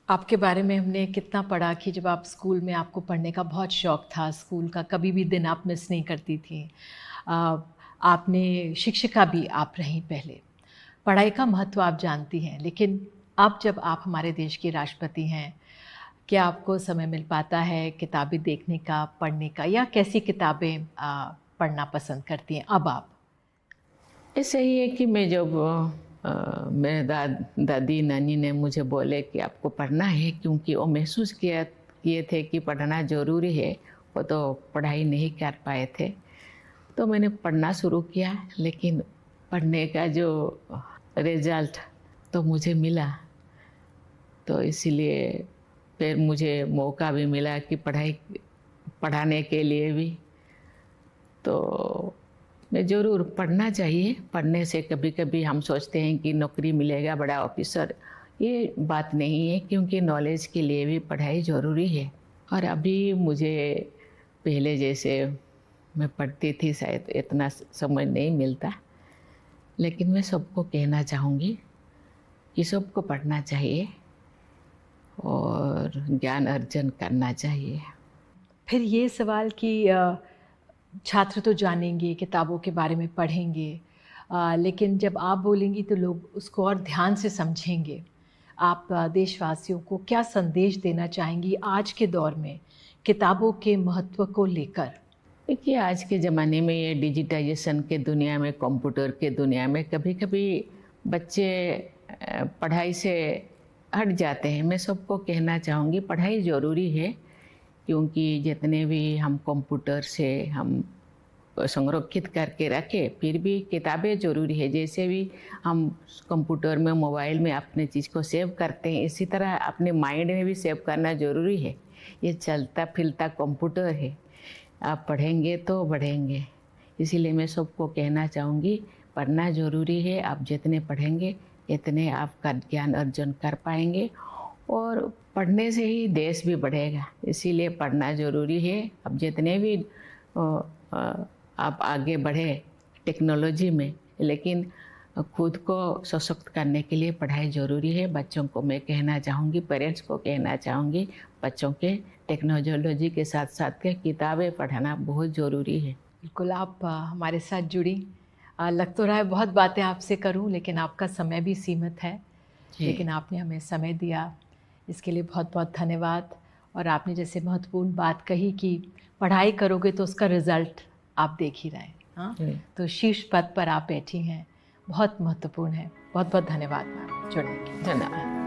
आपके बारे में हमने कितना पढ़ा कि जब आप स्कूल में आपको पढ़ने का बहुत शौक़ था, स्कूल का कभी भी दिन आप मिस नहीं करती थीं। आपने शिक्षिका भी आप रहीं पहले। पढ़ाई का महत्व आप जानती हैं, लेकिन अब जब आप हमारे देश की राष्ट्रपति हैं, क्या आपको समय मिल पाता है किताबें देखने का, पढ़ने का या कैसी किताबें पढ़ना पसंद करती हैं अब आप? ऐसा ही है कि मैं जब मेरे दादी नानी ने मुझे बोले कि आपको पढ़ना है, क्योंकि वो महसूस किए थे कि पढ़ना ज़रूरी है, वो तो पढ़ाई नहीं कर पाए थे। तो मैंने पढ़ना शुरू किया, लेकिन पढ़ने का जो रिज़ल्ट तो मुझे मिला, तो इसीलिए फिर मुझे मौका भी मिला कि पढ़ाने के लिए भी। तो मैं ज़रूर पढ़ना चाहिए। पढ़ने से कभी-कभी हम सोचते हैं कि नौकरी मिलेगा, बड़ा ऑफ़िसर, ये बात नहीं है, क्योंकि नॉलेज के लिए भी पढ़ाई ज़रूरी है। और अभी मुझे पहले जैसे मैं पढ़ती थी शायद इतना समय नहीं मिलता, लेकिन मैं सबको कहना चाहूँगी कि सबको पढ़ना चाहिए और ज्ञान अर्जन करना चाहिए। फिर ये सवाल कि छात्र तो जानेंगे, किताबों के बारे में पढ़ेंगे, लेकिन जब आप बोलेंगी तो लोग उसको और ध्यान से समझेंगे। आप देशवासियों को क्या संदेश देना चाहेंगी आज के दौर में किताबों के महत्व को लेकर? देखिए, आज के ज़माने में ये डिजिटाइजेशन के दुनिया में, कंप्यूटर के दुनिया में कभी-कभी बच्चे पढ़ाई से हट जाते हैं। मैं सबको कहना चाहूँगी पढ़ाई ज़रूरी है, क्योंकि जितने भी हम कंप्यूटर से हम संरक्षित करके रखें, फिर भी किताबें ज़रूरी है। जैसे भी हम कंप्यूटर में, मोबाइल में अपने चीज़ को सेव करते हैं, इसी तरह अपने माइंड में भी सेव करना ज़रूरी है। ये चलता-फिरता कंप्यूटर है, आप पढ़ेंगे तो बढ़ेंगे। इसीलिए मैं सबको कहना चाहूँगी पढ़ना ज़रूरी है। आप जितने पढ़ेंगे, इतने आपका ज्ञान अर्जन कर पाएंगे, और पढ़ने से ही देश भी बढ़ेगा। इसीलिए पढ़ना ज़रूरी है। अब जितने भी आप आगे बढ़े टेक्नोलॉजी में, लेकिन खुद को सशक्त करने के लिए पढ़ाई ज़रूरी है। बच्चों को मैं कहना चाहूँगी, पेरेंट्स को कहना चाहूँगी, बच्चों के टेक्नोलॉजी के साथ साथ के किताबें पढ़ना बहुत ज़रूरी है। बिल्कुल, आप हमारे साथ जुड़ी। लग तो रहा है बहुत बातें आपसे करूं, लेकिन आपका समय भी सीमित है। जी। लेकिन आपने हमें समय दिया, इसके लिए बहुत-बहुत धन्यवाद। और आपने जैसे महत्वपूर्ण बात कही कि पढ़ाई करोगे तो उसका रिज़ल्ट आप देख ही रहे हैं, हाँ? जी। तो शीर्ष पद पर आप बैठी हैं, बहुत महत्वपूर्ण है। बहुत-बहुत धन्यवाद मैम जुड़ने के लिए। धन्यवाद।